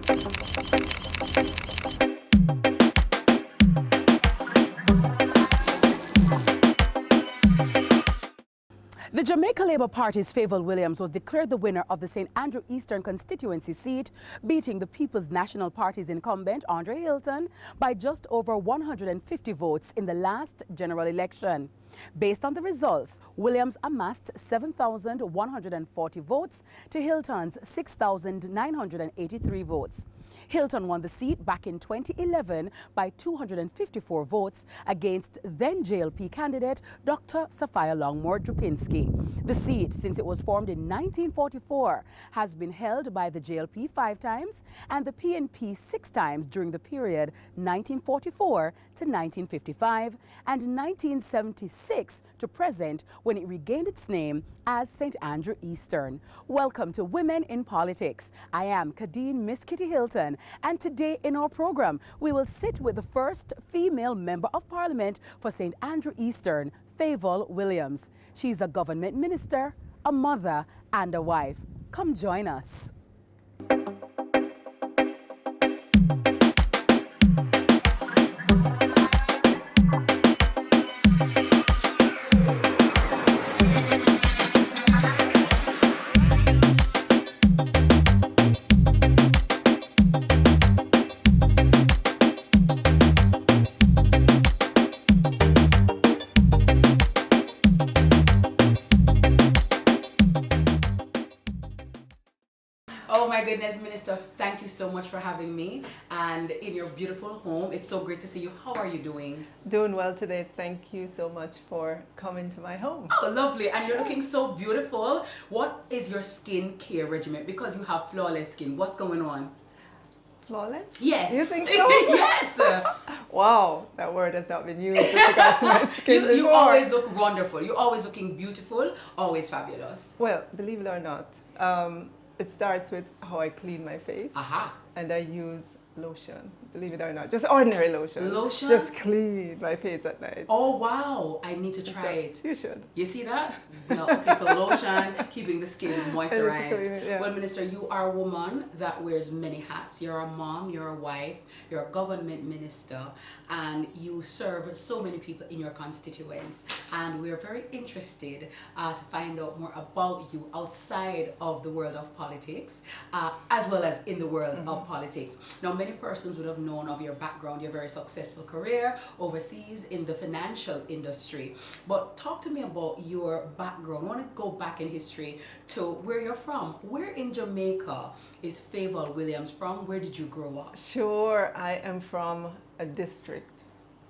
The Jamaica Labour Party's Fayval Williams was declared the winner of the St. Andrew Eastern constituency seat, beating the People's National Party's incumbent, Andre Hilton, by just over 150 votes in the last general election. Based on the results, Williams amassed 7,140 votes to Hilton's 6,983 votes. Hilton won the seat back in 2011 by 254 votes against then JLP candidate Dr. Sophia Longmore Drupinski. The seat, since it was formed in 1944, has been held by the JLP 5 times and the PNP 6 times during the period 1944 to 1955 and 1976 to present, when it regained its name as St. Andrew Eastern. Welcome to Women in Politics. I am Kadeen Miss Kitty Hilton, and today in our program we will sit with the first female member of Parliament for St. Andrew Eastern, Fayval Williams. She's a government minister, a mother and a wife. Come join us. Oh my goodness, Minister, thank you so much for having me and in your beautiful home. It's so great to see you. How are you doing? Doing well today. Thank you so much for coming to my home. Oh, lovely. And you're looking so beautiful. What is your skin care regimen? Because you have flawless skin. What's going on? Flawless? Yes. You think so? Yes. Wow, that word has not been used with regards to my skin You before. always look wonderful. You're always looking beautiful, always fabulous. Well, believe it or not, it starts with how I clean my face. Aha. And I use lotion, believe it or not. Just ordinary lotion. Lotion? Just clean my face at night. Oh, wow. I need to try it. You should. You see that? No. Okay, so lotion, keeping the skin moisturized. Clean, yeah. Well, Minister, you are a woman that wears many hats. You're a mom, you're a wife, you're a government minister, and you serve so many people in your constituents. And we're very interested to find out more about you outside of the world of politics, as well as in the world of politics. Now, many persons would have known of your background, your very successful career overseas in the financial industry. But talk to me about your background. I want to go back in history to where you're from. Where in Jamaica is Fayval Williams from? Where did you grow up? Sure, I am from a district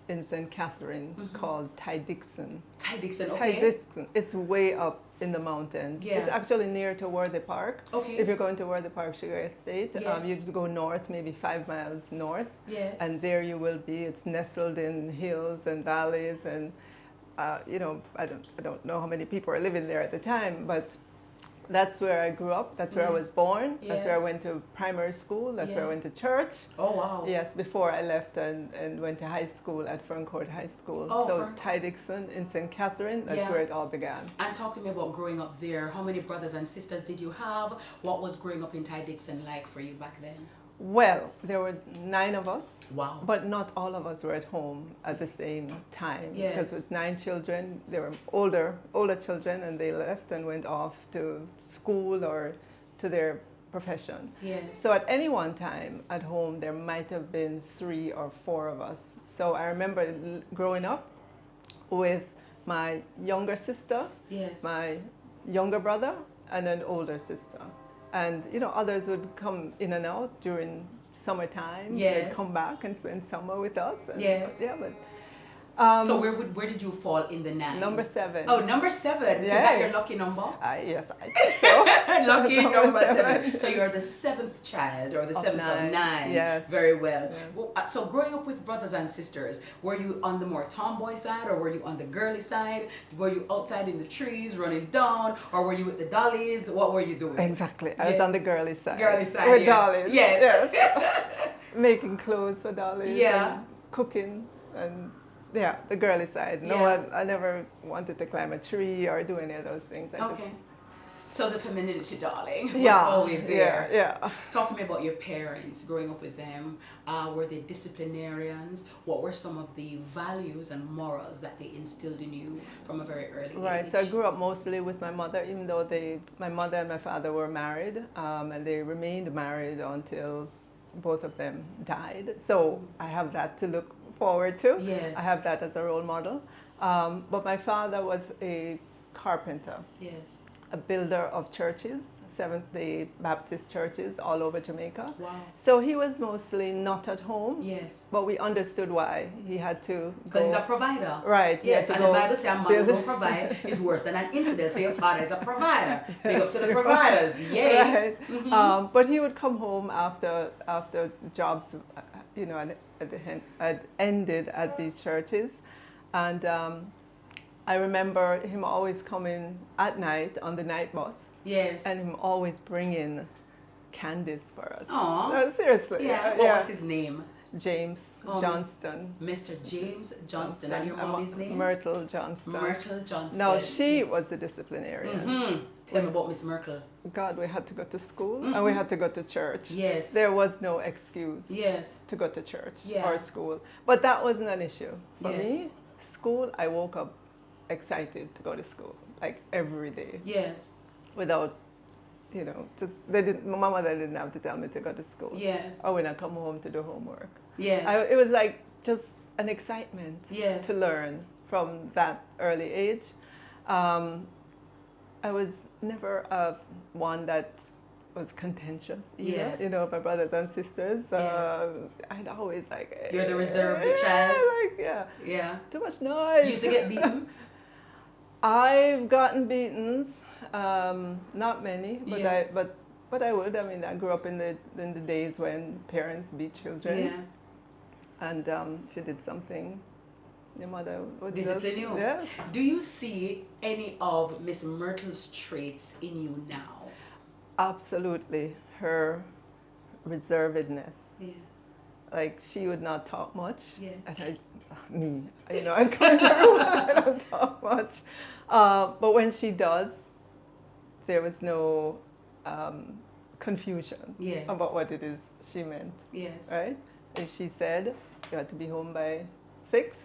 in St. Catherine called Dixon. Dixon, okay. Dixon. It's way up in the mountains. Yeah. It's actually near to Worthy Park. Okay. If you're going to Worthy Park Sugar Estate, Yes. you go north, maybe 5 miles north. Yes. And there you will be. It's nestled in hills and valleys, and you know, I don't know how many people are living there at the time, but that's where I grew up. That's where I was born. That's where I Yes. went to primary school. That's where I Yeah. went to church. Oh, wow. Yes, before I left and went to high school at Ferncourt High School. Oh, so Ferncourt. Dixon in St. Catherine, that's Yeah. where it all began. And talk to me about growing up there. How many brothers and sisters did you have? What was growing up in Dixon like for you back then? Well, there were 9 of us. Wow. But not all of us were at home at the same time. Yes. Because with 9 children, they were older children, and they left and went off to school or to their profession. Yes. So at any one time at home, there might have been 3 or 4 of us. So I remember growing up with my younger sister, Yes. my younger brother, and an older sister. And you know, others would come in and out during summertime. Yes. They'd come back and spend summer with us. And, Yes. Yeah, but So where did you fall in the 9? number 7. Oh, number 7. Is Yeah. that your lucky number? Yes, I think so. Lucky number 7. 7. So you're the 7th child, or the 7th of 9. Yes. Very well. Yeah. Well, so growing up with brothers and sisters, were you on the more tomboy side, or were you on the girly side? Were you outside in the trees running down, or were you with the dollies? What were you doing? Exactly. I was Yeah. on the girly side. Girly side, With yeah. dollies. Yes. Making clothes for dollies. Yeah. And cooking and yeah, the girly side. No, Yeah. I never wanted to climb a tree or do any of those things. I Okay. So the femininity, darling, was always there. Yeah. Talk to me about your parents, growing up with them. Were they disciplinarians? What were some of the values and morals that they instilled in you from a very early age? Right, so I grew up mostly with my mother, even though my mother and my father were married, and they remained married until both of them died. So I have that to look forward to. Yes. I have that as a role model. But my father was a carpenter. Yes. A builder of churches, Seventh-day Baptist churches all over Jamaica. Wow. So he was mostly not at home. Yes. But we understood why he had to. Because he's a provider. Right. Yes, and the Bible says a man who don't provide is worse than an infidel. So your father is a provider. Big up to the providers. Yay. Right. Mm-hmm. But he would come home after jobs, had ended at these churches, and I remember him always coming at night on the night bus. Yes. And him always bringing candies for us. Aww. No, seriously. Yeah. What was his name? James Johnston. Mr. James Johnston. And your mommy's name? Myrtle Johnston. Myrtle Johnston. No, she was the disciplinarian. Mm-hmm. Tell me about Miss Myrtle. God, we had to go to school and we had to go to church. Yes. There was no excuse to go to church or school. But that wasn't an issue. For me, school, I woke up excited to go to school, like every day. Yes. Without, my mother didn't have to tell me to go to school. Yes. Or when I come home to do homework. Yes. It was like just an excitement yes. to learn from that early age. I was never one that was contentious either. Yeah. My brothers and sisters. I'd always like. You're the reserved child. Yeah. Too much noise. You used to get beaten. I've gotten beaten, not many, but I would. I mean, I grew up in the days when parents beat children. Yeah. And if you did something, your mother would discipline you. Yeah. Do you see any of Miss Myrtle's traits in you now? Absolutely. Her reservedness. Yeah. Like, she would not talk much. Yes. And I'd come to her room, I don't talk much. But when she does, there was no confusion about what it is she meant. Yes. Right? If she said you had to be home by 6,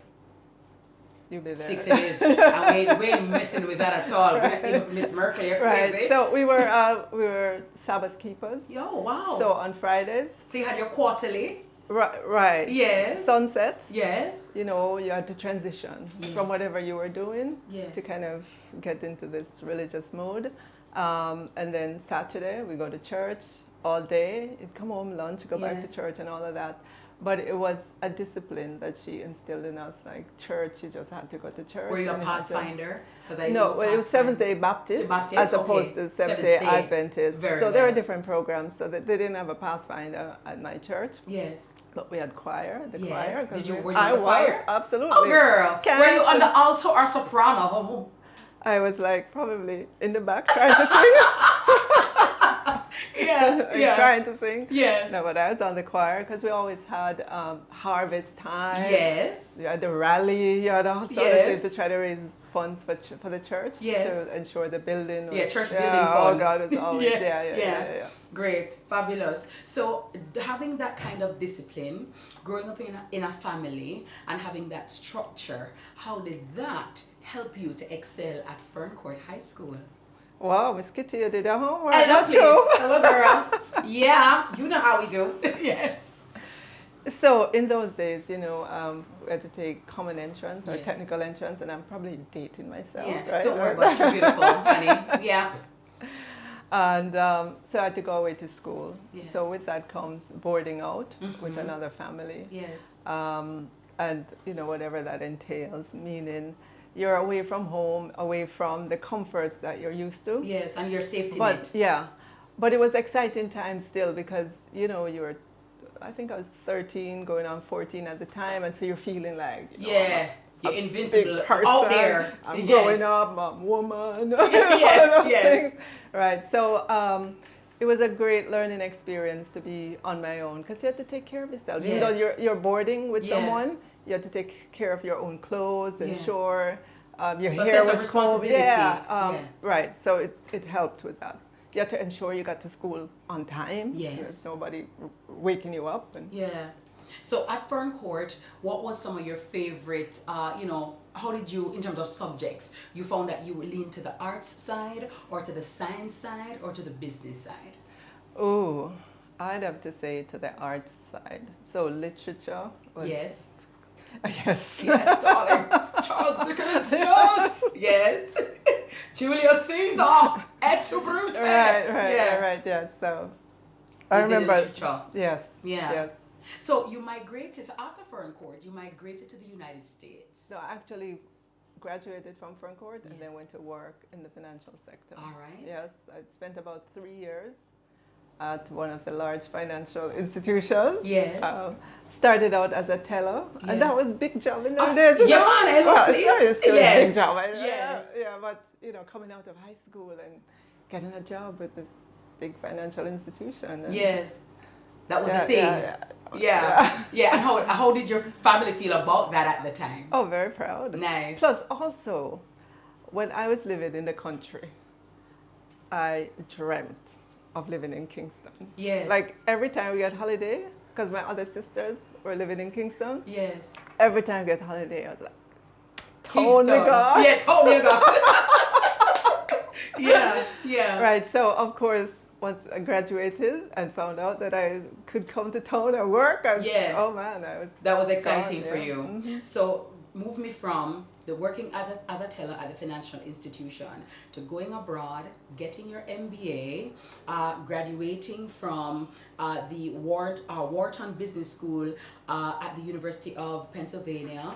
you'll be there. 6 it is. And we ain't messing with that at all. Right. Miss Myrtle, you're crazy. Right. So we were Sabbath keepers. Oh, wow. So on Fridays. So you had your quarterly. Right. Yes. Sunset. Yes. You had to transition from whatever you were doing to kind of get into this religious mode. And then Saturday, we go to church all day. You'd come home, lunch, go back to church and all of that. But it was a discipline that she instilled in us, like church, you just had to go to church. Were you a Pathfinder? No, it was Seventh-day Baptist, as opposed to Seventh-day Adventist. So there are different programs, so that they didn't have a Pathfinder at my church. Yes. But we had choir, choir. Did you, were you I in the choir? Absolutely. Oh, girl. Were you on the alto or soprano? I was like probably in the back trying to sing. Trying to sing. Yes. No, but I was on the choir because we always had harvest time. Yes. You had the rally. You had all sorts of things to try to raise funds for the church to ensure the building. Church building fund. Oh God, it's always yeah. Great, fabulous. So having that kind of discipline, growing up in a family and having that structure, how did that help you to excel at Ferncourt High School? Wow, Miss Kitty, you did your homework. Hello, girl. Yeah, you know how we do. Yes. So in those days, we had to take common entrance or technical entrance, and I'm probably dating myself. Yeah, right? Don't worry about it. You're beautiful, honey. Yeah. And so I had to go away to school. Yes. So with that comes boarding out with another family. Yes. And whatever that entails, meaning you're away from home, away from the comforts that you're used to. Yes, and your safety net. But it was exciting times still because, you were, I think I was 13, going on 14 at the time, and so you're feeling like, you're invincible big person, out there. I'm growing up, I'm a woman. Yes. Right, so it was a great learning experience to be on my own because you had to take care of yourself. Even though you're boarding with someone, you had to take care of your own clothes, ensure Your So a hair sense of was combed. responsibility. Yeah, right. So it helped with that. You had to ensure you got to school on time. Yes. There's nobody waking you up. And Yeah. So at Fern Court, what was some of your favorite, how did you, in terms of subjects, you found that you lean to the arts side or to the science side or to the business side? Oh, I'd have to say to the arts side. So literature was... Yes. Yes. Yes, darling. Charles Dickens, yes. Yes. Julius Caesar, et tu, Brute. Right, yeah. So I remember... Literature. Yes. Yeah. Yes. So you migrated, so after Fern Court, you migrated to the United States. So I actually graduated from Fern Court and then went to work in the financial sector. All right. Yes, I spent about 3 years at one of the large financial institutions. Yes. Started out as a teller, Yeah. and that was a big job in those days. Yeah, man, hello, please. It's still a big job. Yes. Yeah, but coming out of high school and getting a job with this big financial institution. And Yes. That was a thing. Yeah. And how did your family feel about that at the time? Oh, very proud. Nice. Plus, also, when I was living in the country, I dreamt of living in Kingston. Yes. Like every time we get holiday, because my other sisters were living in Kingston. Yes. Every time we get holiday, I was like, Kingston. God. Yeah, totally God. Yeah. Right. So of course, once I graduated and found out that I could come to town and work, oh man, that was exciting gone, for yeah. you. Mm-hmm. So move me from the working as a teller at the financial institution to going abroad, getting your MBA, graduating from the Wharton Business School at the University of Pennsylvania.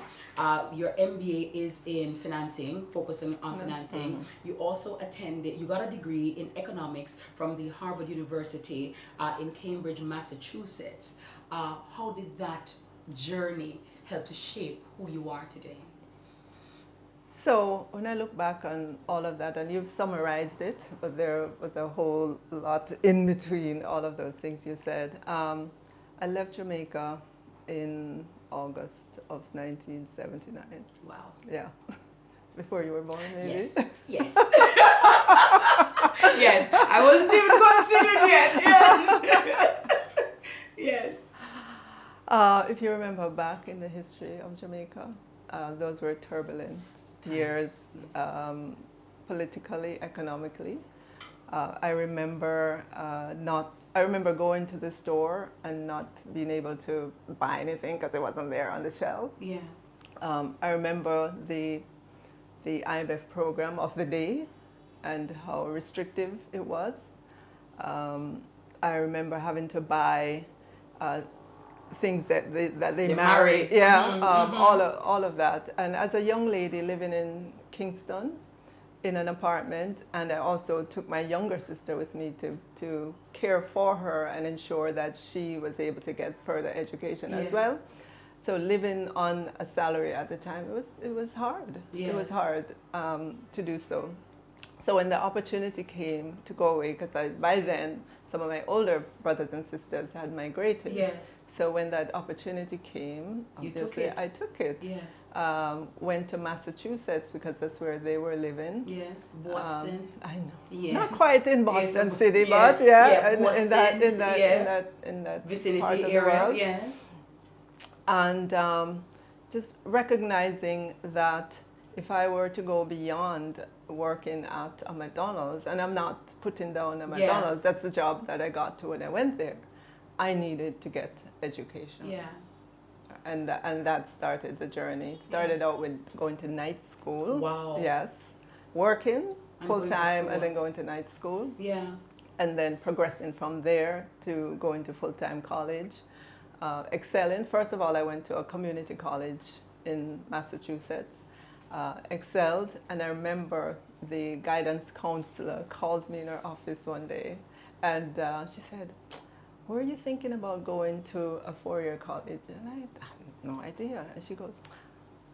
Your MBA is in financing, focusing on financing. Mm-hmm. You also you got a degree in economics from the Harvard University in Cambridge, Massachusetts. How did that journey help to shape who you are today? So when I look back on all of that, and you've summarized it, but there was a whole lot in between all of those things you said. I left Jamaica in August of 1979. Wow. Yeah. Before you were born, maybe? Yes. Yes. Yes. I wasn't even considered yet. Yes. Yes. If you remember back in the history of Jamaica, those were turbulent years, politically, economically. I remember going to the store and not being able to buy anything because it wasn't there on the shelf. Yeah. I remember the IMF program of the day and how restrictive it was. I remember having to buy things that they marry. Yeah, all of that. And as a young lady living in Kingston, in an apartment, and I also took my younger sister with me to care for her and ensure that she was able to get further education as well. So living on a salary at the time, it was hard. Yes. It was hard to do so. So when the opportunity came to go away, because by then some of my older brothers and sisters had migrated. Yes. So when that opportunity came, you took it. I took it. Yes. Went to Massachusetts because that's where they were living. Yes. Boston. I know. Yes. Not quite in Boston City, yeah. but yeah, Boston, in that vicinity part of area. the world. Yes. And just recognizing that if I were to go beyond working at a McDonald's, and I'm not putting down a McDonald's, that's the job that I got to when I went there, I needed to get education. Yeah. And that started the journey. It started out with going to night school. Wow. Yes. Working full time and then going to night school. Yeah. And then progressing from there to going to full-time college. Excelling. First of all, I went to a community college in Massachusetts. Excelled, and I remember the guidance counselor called me in her office one day, and she said, "Were you thinking about going to a 4-year college?" And I had no idea. And she goes,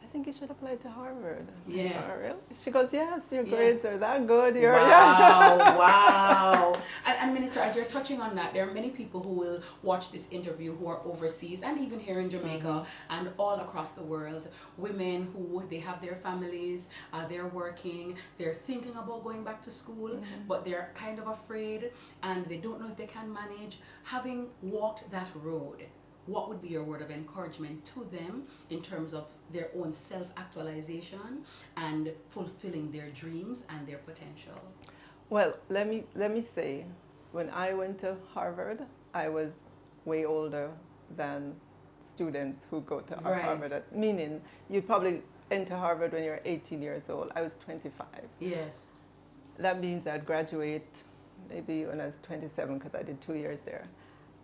"I think you should apply to Harvard. Yeah. Oh, really? She goes, yes, your grades are that good. You're, wow, wow. And Minister, as you're touching on that, there are many people who will watch this interview who are overseas and even here in Jamaica and all across the world. Women who, they have their families, they're working, they're thinking about going back to school, but they're kind of afraid and they don't know if they can manage. Having walked that road, what would be your word of encouragement to them in terms of their own self-actualization and fulfilling their dreams and their potential? Well, let me say, when I went to Harvard, I was way older than students who go to Harvard. Meaning, you'd probably enter Harvard when you're 18 years old. I was 25. Yes. That means I'd graduate maybe when I was 27 because I did 2 years there.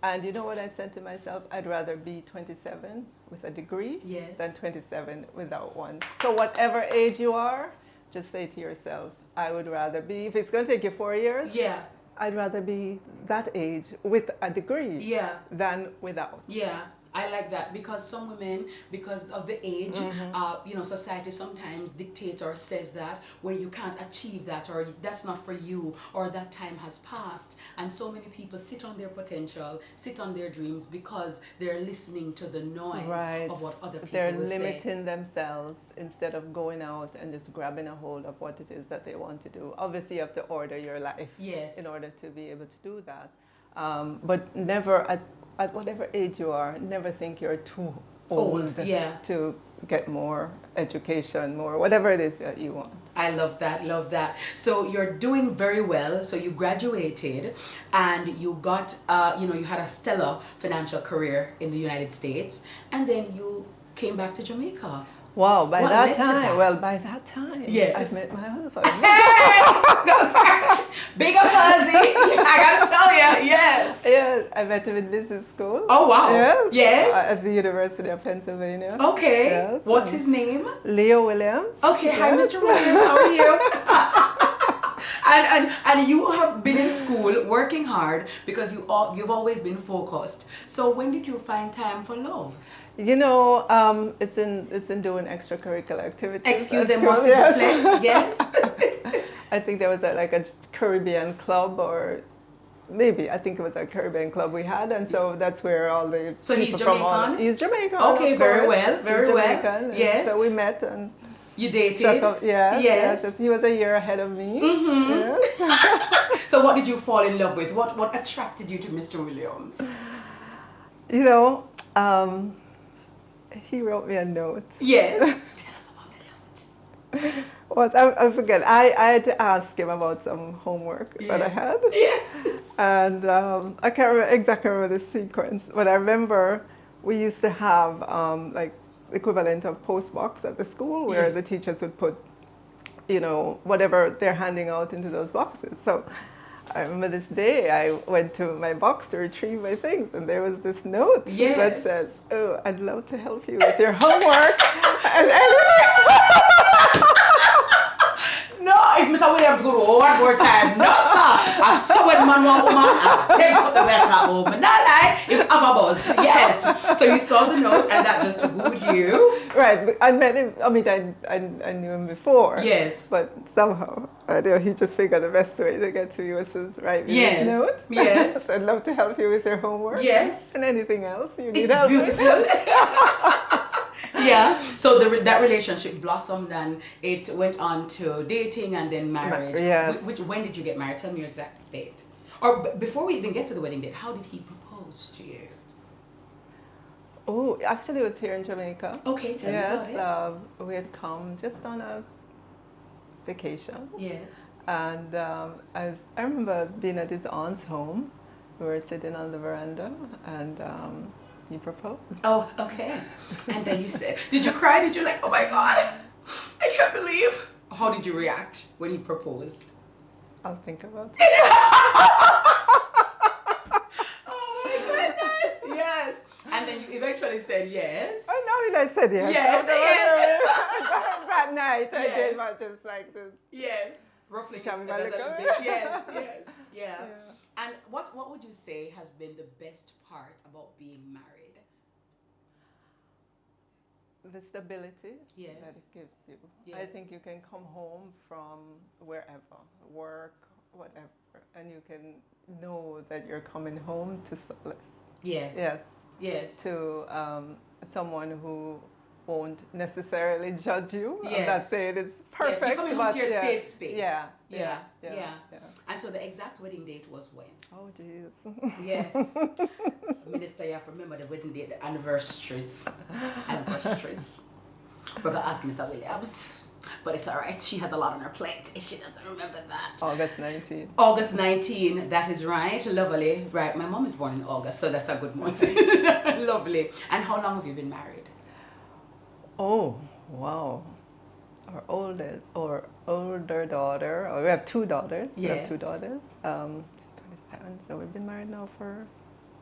And you know what I said to myself? I'd rather be 27 with a degree than 27 without one. So whatever age you are, just say to yourself, I would rather be, if it's going to take you 4 years, I'd rather be that age with a degree than without. Yeah. I like that because some women, because of the age, you know, society sometimes dictates or says that when you can't achieve that or that's not for you or that time has passed. And so many people sit on their potential, sit on their dreams because they're listening to the noise of what other people They're will limiting themselves instead of going out and just grabbing a hold of what it is that they want to do. Obviously, you have to order your life in order to be able to do that. But never at whatever age you are, never think you're too old to get more education, more whatever it is that you want. I love that, love that. So you're doing very well. So you graduated and you got, you know, you had a stellar financial career in the United States and then you came back to Jamaica. Wow, by that time, I met my husband. Hey! Big up, Fuzzy. I gotta tell you, yes. Yes, I met him in business school. Oh, wow. Yes. At the University of Pennsylvania. Okay. Yes. What's his name? Leo Williams. Okay, hi, Mr. Williams. How are you? and you have been in school working hard because you've always been focused. So when did you find time for love? You know, it's in doing extracurricular activities. Excusez-moi, yes. I think there was a Caribbean club, or maybe I think it was a Caribbean club we had, and so that's where all the so people he's Jamaican. He's Jamaican. Okay, very well, very well. Yes. So we met and you dated. Yes. He was a year ahead of me. Yes. So what did you fall in love with? What attracted you to Mr. Williams? You know. He wrote me a note. Yes. Tell us about the note. What? I forget. I had to ask him about some homework that I had. Yes. And I can't exactly remember the sequence, but I remember we used to have like equivalent of post box at the school where the teachers would put, you know, whatever they're handing out into those boxes. So I remember this day I went to my box to retrieve my things and there was this note that says, oh, I'd love to help you with your homework. No, if Mr. Williams go to one more time, no sir. I saw when man want woman, I take something better home. But not like if I have a buzz. Yes. So you saw the note and that just wooed you. Right. But I met him, I mean, I knew him before. Yes. But somehow, he just figured the best way to get to you was to write me this note. Yes. I'd love to help you with your homework. Yes. And anything else you need help with. Beautiful. Yeah. So that relationship blossomed and it went on to dating and then marriage. Yes. When did you get married? Tell me your exact date. Or before we even get to the wedding date, how did he propose to you? Oh, actually it was here in Jamaica. Okay, tell me about it. We had come just on a vacation. Yes. And I remember being at his aunt's home. We were sitting on the veranda and he proposed. Oh, okay. And then you said, did you cry? Did you like, oh my God, I can't believe. How did you react when he proposed? I'll think about it. Oh my goodness, yes. And then you eventually said yes. Oh, no, I said yes. Yes, yes. That night, I did not just like this. Yes. Roughly just a bit. Yes, yeah. And what would you say has been the best part about being married? the stability Yes. that it gives you. Yes. I think you can come home from wherever, work, whatever, and you can know that you're coming home to solace. Yes. Yes. Yes. To someone who won't necessarily judge you. Yes. I'm not saying it's perfect. You're coming home but to your yeah, safe space. Yeah. Yeah. Yeah. Yeah. Yeah. And so the exact wedding date was when? Oh, jeez. Yes. Minister, you have to remember the wedding date, the anniversaries. We're going to ask Mr. Williams. But it's all right. She has a lot on her plate if she doesn't remember that. August 19. August 19, that is right. Lovely. Right. My mom is born in August, so that's a good month. Lovely. And how long have you been married? Oh, wow. Our older daughter, we have two daughters. Yeah. We have two daughters. 27. So we've been married now for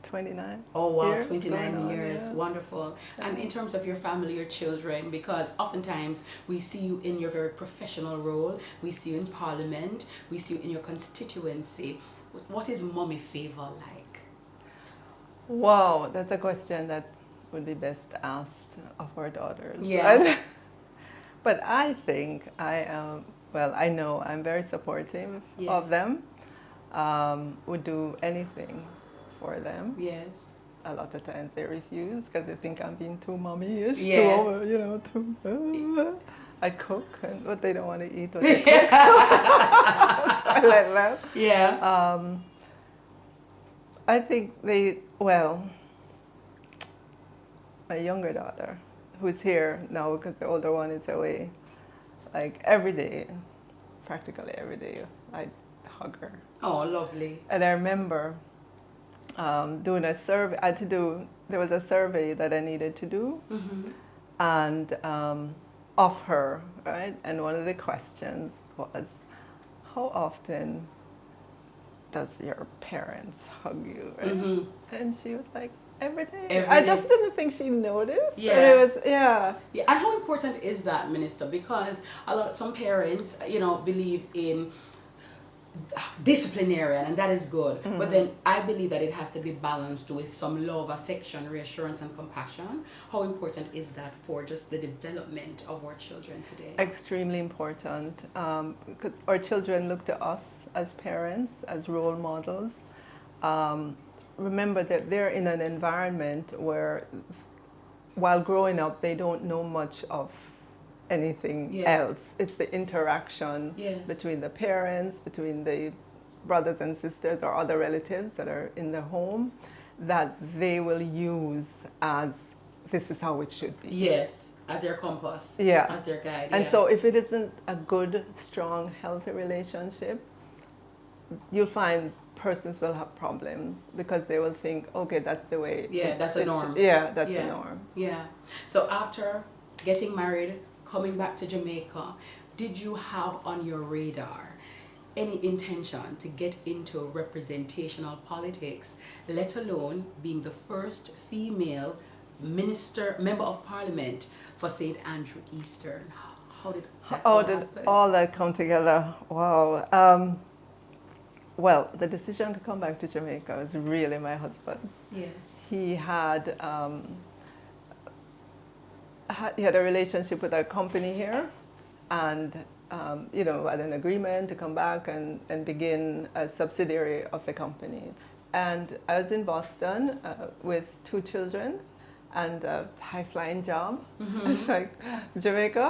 29. Oh wow, years, 29 years. yeah. Wonderful. And in terms of your family, your children, because oftentimes we see you in your very professional role, we see you in Parliament, we see you in your constituency. What is Mommy Fayval like? Wow, that's a question that would be best asked of our daughters. Yeah. But I think I know I'm very supportive of them. Would do anything for them. Yes. A lot of times they refuse because they think I'm being too mommy-ish, Yeah. too I cook, but they don't want to eat what I cook. So I let them. Yeah. I think my younger daughter, who's here now because the older one is away, like every day, practically every day, I hug her. Oh, lovely. And I remember doing a survey. There was a survey that I needed to do, and of her, right? And one of the questions was, how often does your parents hug you? Right? And she was like, every day. I just didn't think she noticed. Yeah. And it was, yeah. Yeah. And how important is that, Minister? Because some parents, believe in disciplinarian, and that is good, but then I believe that it has to be balanced with some love, affection, reassurance, and compassion. How important is that for just the development of our children today? Extremely important, because our children look to us as parents, as role models. Remember that they're in an environment where, while growing up, they don't know much of anything else. It's the interaction between the parents, between the brothers and sisters or other relatives that are in the home, that they will use as this is how it should be. Yes, as their compass. Yeah. As their guide. And so if it isn't a good, strong, healthy relationship, you'll find persons will have problems because they will think, okay, that's the way. Yeah, that's a norm. Yeah, that's a norm. Yeah. So after getting married, coming back to Jamaica, did you have on your radar any intention to get into representational politics, let alone being the first female member of Parliament for St. Andrew Eastern? How did that happen? All that come together? Wow. Well, the decision to come back to Jamaica was really my husband's. Yes. He had a relationship with a company here, and had an agreement to come back and begin a subsidiary of the company. And I was in Boston with 2 children and a high-flying job. It's like, Jamaica?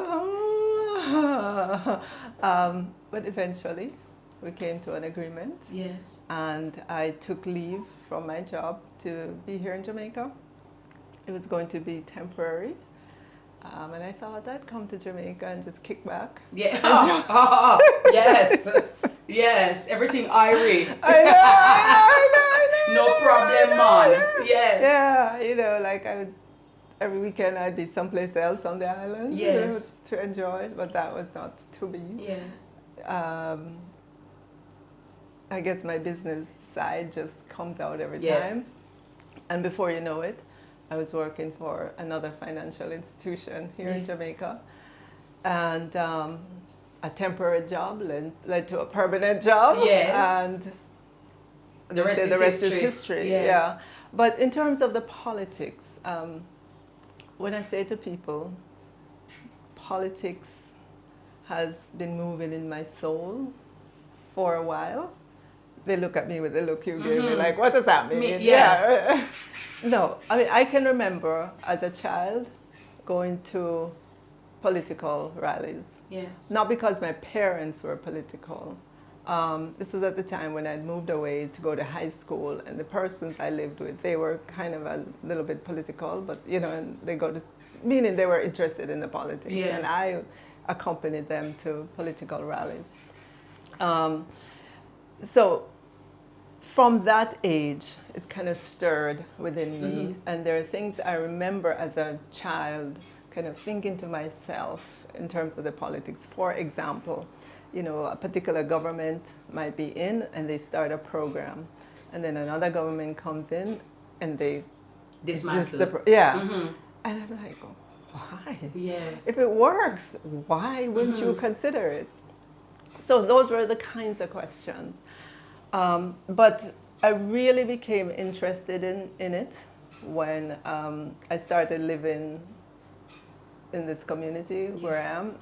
But eventually, we came to an agreement. Yes. And I took leave from my job to be here in Jamaica. It was going to be temporary. And I thought I'd come to Jamaica and just kick back. Yeah. Yes. Yes. Everything Irie. I know. No problem, man. Yes. Yeah, every weekend I'd be someplace else on the island. Yes. To enjoy it, but that was not to be. Yes. I guess my business side just comes out every Yes. time. And before you know it, I was working for another financial institution here in Jamaica. And a temporary job led to a permanent job. Yes. And the rest is history. Yes. Yeah. But in terms of the politics, when I say to people, politics has been moving in my soul for a while, they look at me with the look you gave me, like, what does that mean? Yes. Yeah. No, I mean, I can remember as a child going to political rallies. Yes. Not because my parents were political. This was at the time when I'd moved away to go to high school, and the persons I lived with, they were kind of a little bit political, but, you know, and they go to, meaning they were interested in the politics. Yes. And I accompanied them to political rallies. So from that age, it kind of stirred within me. And there are things I remember as a child kind of thinking to myself in terms of the politics. For example, you know, a particular government might be in and they start a program, and then another government comes in and they dismantle. And I'm like, oh, why? Yes. If it works, why wouldn't you consider it? So those were the kinds of questions. But I really became interested in it when I started living in this community where I am,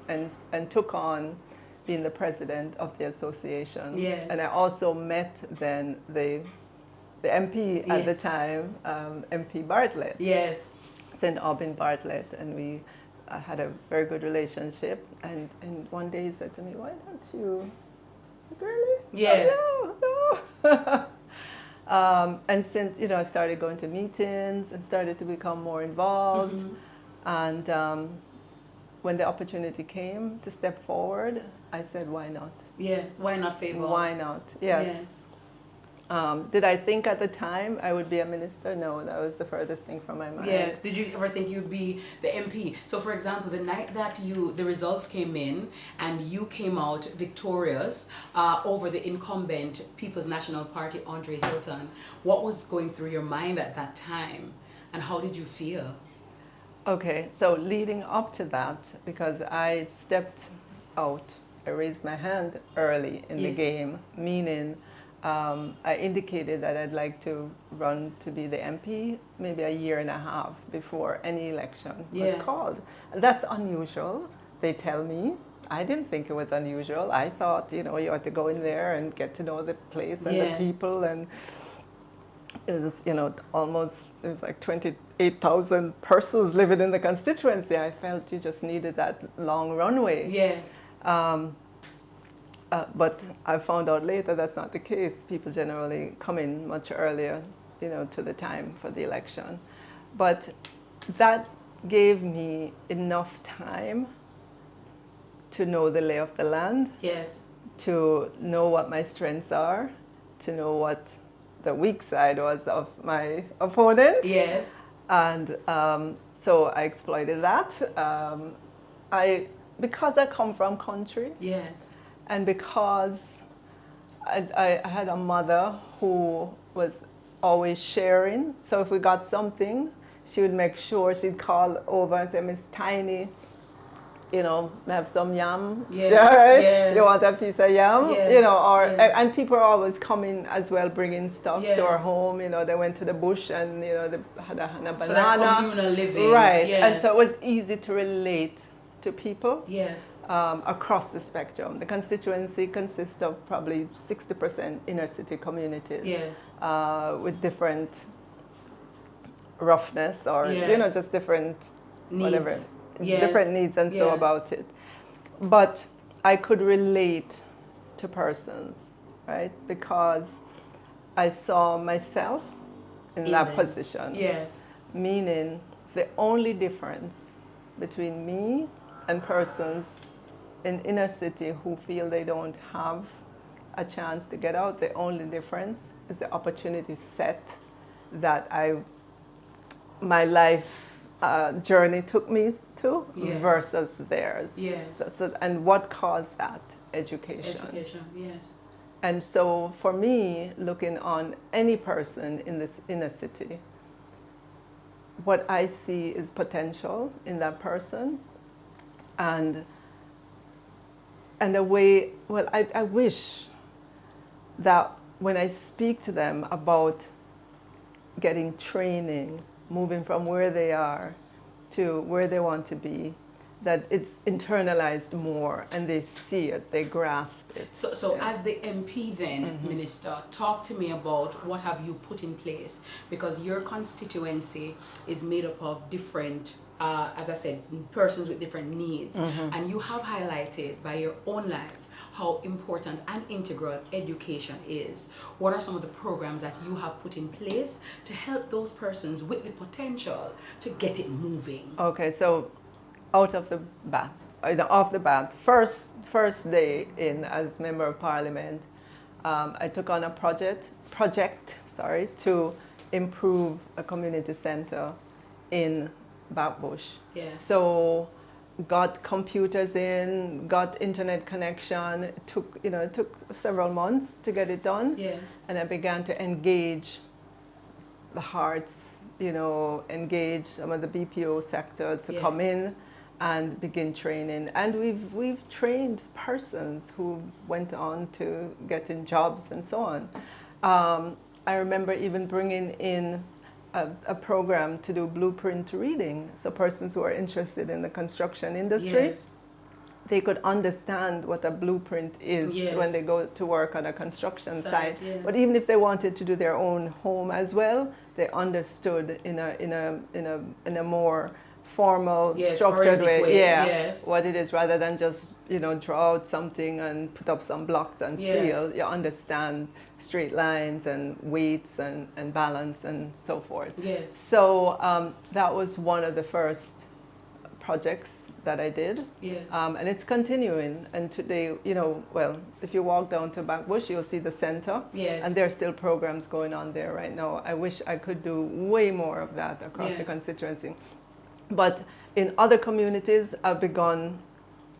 and took on being the president of the association. Yes. And I also met then the MP at the time, MP Bartlett. Yes. St. Aubin Bartlett, and we had a very good relationship. And one day he said to me, "Why don't you, really?" Yes. Oh, no. And since, you know, I started going to meetings and started to become more involved. And when the opportunity came to step forward, I said, why not? Yes. Why not Fable? Why not? Yes. Did I think at the time I would be a minister? No, that was the furthest thing from my mind. Yes. Did you ever think you'd be the MP? So, for example, the night that the results came in and you came out victorious over the incumbent People's National Party, Andre Hilton, what was going through your mind at that time, and how did you feel? Okay, so leading up to that, because I stepped out, I raised my hand early in the game, meaning I indicated that I'd like to run to be the MP maybe a year and a half before any election was called. That's unusual, they tell me. I didn't think it was unusual. I thought, you know, you had to go in there and get to know the place and the people, and it was, you know, it was like 28,000 persons living in the constituency. I felt you just needed that long runway. Yes. But I found out later that's not the case. People generally come in much earlier, you know, to the time for the election. But that gave me enough time to know the lay of the land. Yes. To know what my strengths are, to know what the weak side was of my opponent. Yes. And so I exploited that. Because I come from country. Yes. And because I had a mother who was always sharing, so if we got something, she would make sure she'd call over and say, "Miss Tiny, you know, have some yam." Yes. Yeah, right? Yes. You want a piece of yam? Yes. You know, and people are always coming as well, bringing stuff to our Yes. home. You know, they went to the bush and, you know, they had a banana. So that communal living. Right. Yes. And so it was easy to relate to people. Yes. Across the spectrum. The constituency consists of probably 60% inner city communities. Yes. With different roughness or, you know, just different needs. Whatever. Yes. Different needs and so Yes. about it. But I could relate to persons, right? Because I saw myself in that position. Yes. Meaning the only difference between me and persons in inner city who feel they don't have a chance to get out, the only difference is the opportunity set that my life journey took me to versus theirs. Yes. And what caused that? Education. Education, yes. And so for me, looking on any person in this inner city, what I see is potential in that person, and a way, well, I wish that when I speak to them about getting training, moving from where they are to where they want to be, that it's internalized more and they see it, they grasp it. So as the MP then, Minister, talk to me about what have you put in place, because your constituency is made up of different, as I said, persons with different needs, and you have highlighted by your own life how important and integral education is. What are some of the programs that you have put in place to help those persons with the potential to get it moving? Okay, so off the bat, first day in as Member of Parliament, I took on a project to improve a community center in Backbush. Yes. So got computers in, got internet connection. It took several months to get it done. Yes. And I began to engage the hearts, engage some of the BPO sector to come in and begin training. And we've trained persons who went on to get in jobs and so on. I remember even bringing in a program to do blueprint reading, so persons who are interested in the construction industry, they could understand what a blueprint is when they go to work on a construction site. Yes. But even if they wanted to do their own home as well, they understood in a more formal, structured way, what it is, rather than just draw out something and put up some blocks and steel. You understand straight lines and weights and balance and so forth. Yes. So that was one of the first projects that I did. Yes. And it's continuing. And today, if you walk down to Backbush, you'll see the center. Yes. And there are still programs going on there right now. I wish I could do way more of that across the constituency. But in other communities, I've begun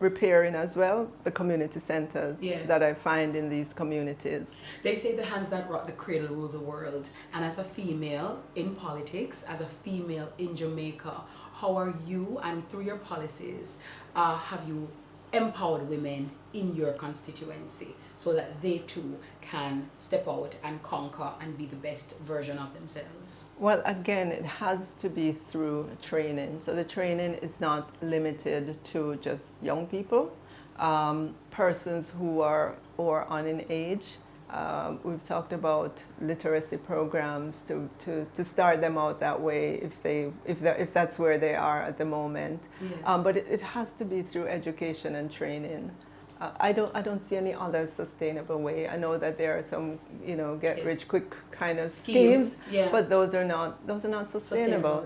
repairing as well the community centers that I find in these communities. They say the hands that rock the cradle rule the world. And as a female in politics, as a female in Jamaica, how are you, and through your policies, have you empowered women in your constituency so that they too can step out and conquer and be the best version of themselves? Well, again, it has to be through training. So the training is not limited to just young people, persons who are on an age. We've talked about literacy programs to start them out that way if that's where they are at the moment. Yes. But it has to be through education and training. I don't see any other sustainable way. I know that there are some get rich quick kind of schemes, but those are not sustainable.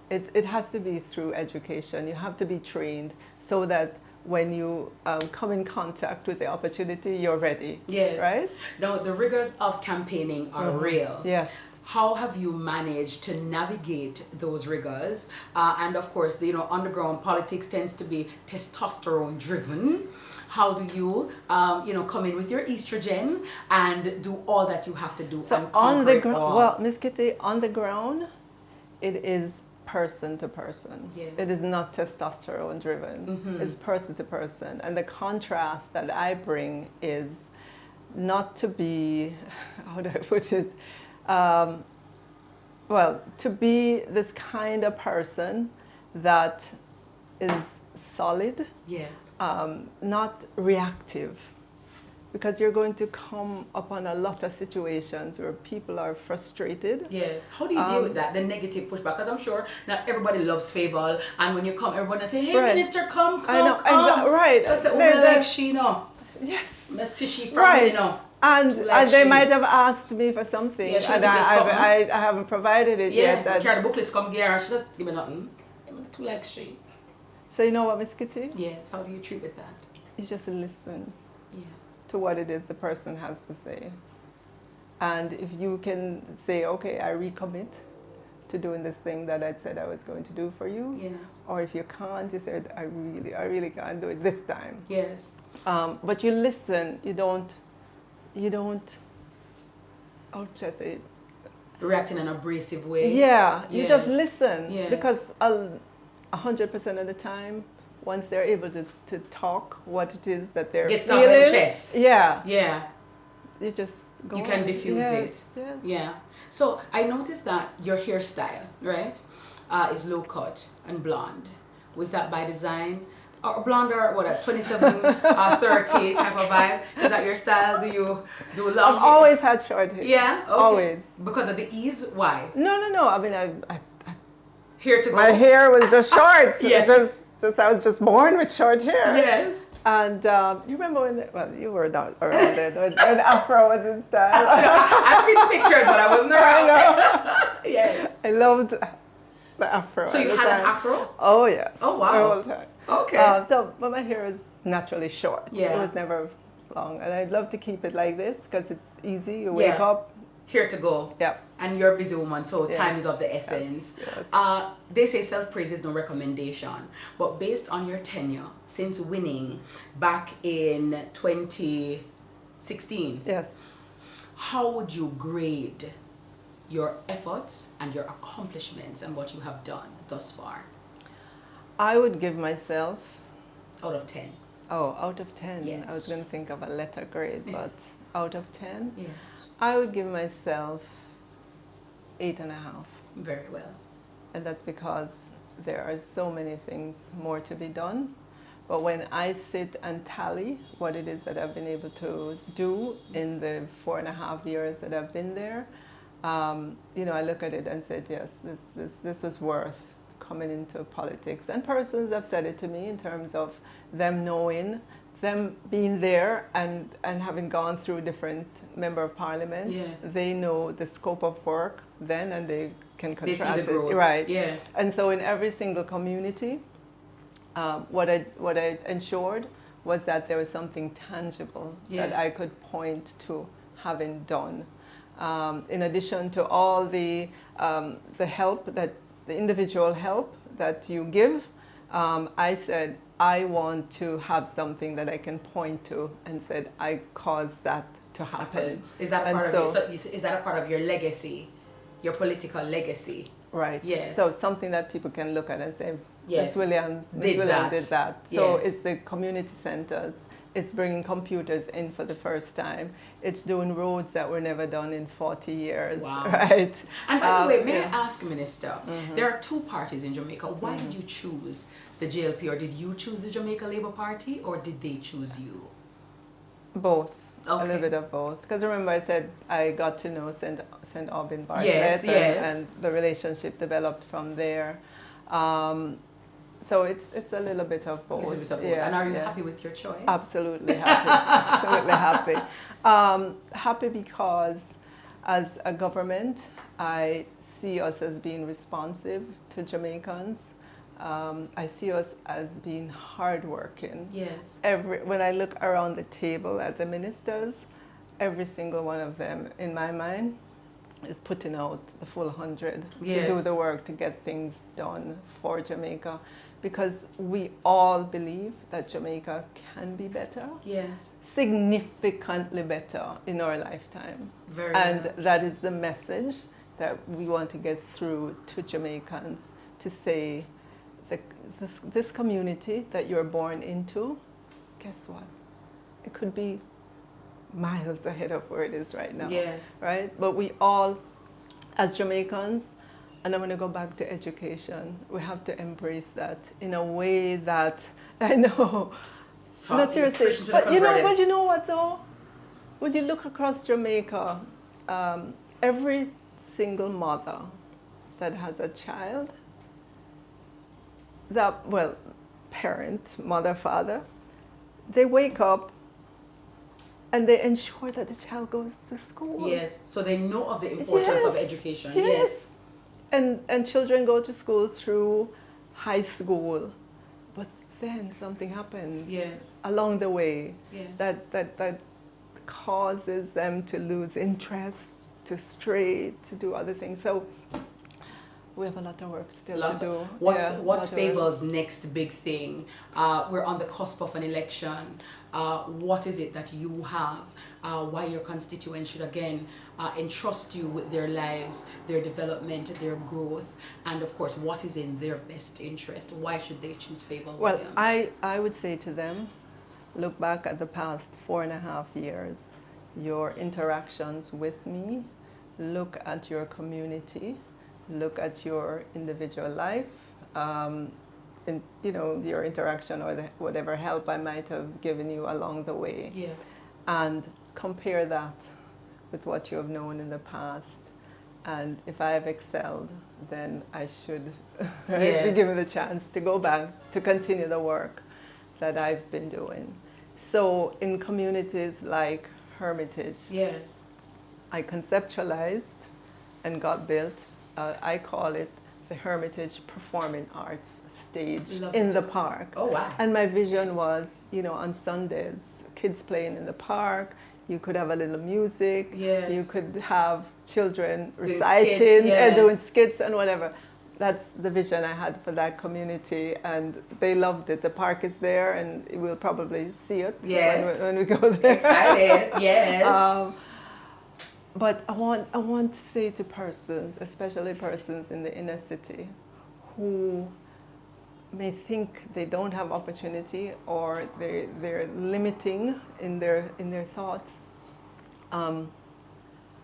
It has to be through education. You have to be trained so that when you come in contact with the opportunity, you're ready. Yes. Right? Now, the rigors of campaigning are real. Yes. How have you managed to navigate those rigors? And of course, underground politics tends to be testosterone driven. How do you, come in with your estrogen and do all that you have to do? So and on the ground, well, Miss Kitty, on the ground, it is person to person. Yes. It is not testosterone driven. It's person to person. And the contrast that I bring is not to be, how do I put it? To be this kind of person that is solid, not reactive. Because you're going to come upon a lot of situations where people are frustrated. Yes. How do you deal with that, the negative pushback? Because I'm sure not everybody loves Fayval, and when you come, everyone say, "Hey, Minister, come." I know, right. That's like she, Yes. That's she from, And they might have asked me for something, and I haven't provided it yet. Yeah, carry the booklets, come here, and she doesn't give me nothing. Too like she. So you know what, Miss Kitty? Yes. How do you treat with that? You just listen. Yeah. To what it is the person has to say. And if you can say, okay, I recommit to doing this thing that I said I was going to do for you. Yes. Or if you can't, you said, I really can't do it this time. Yes. But you listen, you don't, how should I say it? React in an abrasive way. Yeah, you just listen. Yes. Because 100% of the time, once they're able to talk what it is that they're feeling, chest. Yeah. You just go. You can diffuse it. Yes. Yeah. So I noticed that your hairstyle, right? is low cut and blonde. Was that by design? Or blonde or what, a 27 30 type of vibe? Is that your style? Do you do long I've hair? always had short hair. Yeah? Okay. Always. Because of the ease? Why? No. I mean, Here to go. my hair was just short. Yeah. I was just born with short hair. Yes. And you remember when, you were not around then, when Afro was in style. I've seen pictures, but I wasn't around. Yes. I loved the Afro. So you had an Afro? Oh, yes. Oh, wow. The whole time. Okay. But my hair is naturally short. Yeah. It was never long. And I'd love to keep it like this because it's easy. You wake up. Here to go. Yeah. And you're a busy woman, so Yes. time is of the essence. Yes. They say self-praise is no recommendation, but based on your tenure since winning back in 2016, Yes. how would you grade your efforts and your accomplishments and what you have done thus far? I would give myself, Out of 10. out of 10. Yes. I was going to think of a letter grade, but out of 10, Yes. I would give myself 8.5. Very well. And that's because there are so many things more to be done. But when I sit and tally what it is that I've been able to do in the 4.5 years that I've been there, I look at it and said, yes, this was worth coming into politics. And persons have said it to me in terms of them knowing, them being there and having gone through different member of parliament. Yeah. They know the scope of work then, and they can They contrast see the growth. it. Right. Yes. And so in every single community, what I ensured was that there was something tangible that I could point to having done. In addition to all the help, that the individual help that you give, I said, I want to have something that I can point to and said, I caused that to happen. Is that a part is that a part of your legacy, your political legacy? Right. Yes. So something that people can look at and say, Yes. Miss Williams Did that. So Yes. it's the community centers. It's bringing computers in for the first time. It's doing roads that were never done in 40 years. Wow. Right. And by the way, may yeah. I ask, Minister, there are two parties in Jamaica. Why did you choose the JLP, or did you choose the Jamaica Labour Party, or did they choose you? Both. Okay. A little bit of both. Because remember I said I got to know St. Aubin Bartlett, Yes, yes. and the relationship developed from there. So it's a little bit of both. It's a bit of both. Yeah, And are you yeah. happy with your choice? Absolutely happy. Absolutely happy. Happy because as a government, I see us as being responsive to Jamaicans. I see us as being hardworking. Yes. When I look around the table at the ministers, every single one of them, in my mind, is putting out the full 100 to do the work to get things done for Jamaica, because we all believe that Jamaica can be better. Yes. Significantly better in our lifetime. And that is the message that we want to get through to Jamaicans, to say, this community that you're born into, guess what? It could be miles ahead of where it is right now. Yes. Right? But we all, as Jamaicans, and I'm going to go back to education, we have to embrace that in a way that, I know, no, seriously, but you know what though? When you look across Jamaica, every single mother that has a child, parent, mother, father, they wake up and they ensure that the child goes to school. Yes, so they know of the importance of education. Yes. And children go to school through high school, but then something happens along the way that causes them to lose interest, to stray, to do other things. So we have a lot of work still to do. What's Fayval's next big thing? We're on the cusp of an election. What is it that you have? Why your constituents should again entrust you with their lives, their development, their growth, and of course, what is in their best interest? Why should they choose Fable Williams? Well, I would say to them, look back at the past 4.5 years, your interactions with me, look at your community, look at your individual life, and your interaction or whatever help I might have given you along the way. Yes. And compare that with what you have known in the past. And if I have excelled, then I should be given the chance to go back to continue the work that I've been doing. So in communities like Hermitage, Yes. I conceptualized and got built, I call it the Hermitage Performing Arts Stage in the park. Oh, wow. And my vision was, on Sundays, kids playing in the park, you could have a little music, Yes. you could have children Doing reciting, skits, yes. doing skits and whatever. That's the vision I had for that community, and they loved it. The park is there, and we'll probably see it when we go there. Excited, yes. But I want to say to persons, especially persons in the inner city, who may think they don't have opportunity or they're limiting in their thoughts.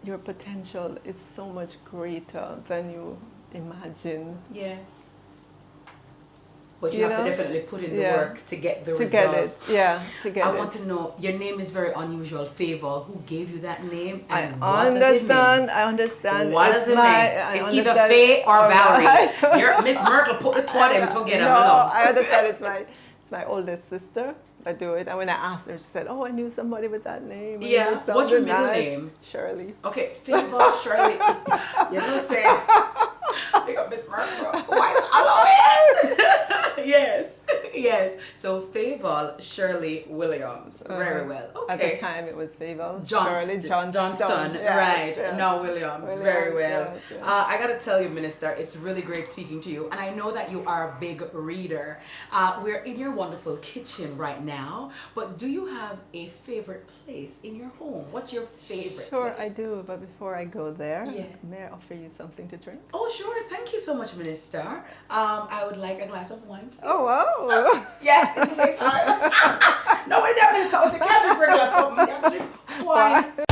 Your potential is so much greater than you imagine. Yes. But you have to definitely put in the work to get the results. To get it. I want to know, your name is very unusual, Fayval. Who gave you that name? And I understand. What does it mean? It's either Faye or Valerie. Miss Myrtle put the two of them together. No, I understand. It's my oldest sister that do it. And when I asked her, she said, "Oh, I knew somebody with that name." Yeah. What's your middle name? Shirley. Okay, Fayval Shirley. You know, say, pick up Miss Myrtle. Why? I love it. Yes. So Fayval Shirley Williams. Very well. Okay. At the time, it was Fayval Shirley Johnston. Right. Yeah. No, Williams. Very well. Yes. I got to tell you, Minister, it's really great speaking to you. And I know that you are a big reader. We're in your wonderful kitchen right now. But do you have a favorite place in your home? What's your favorite Sure, place? I do. But before I go there, may I offer you something to drink? Oh, sure. Thank you so much, Minister. I would like a glass of wine. Oh, wow. Yes, English. Nobody that means so. It's a catch a bring or something. You have to drink wine.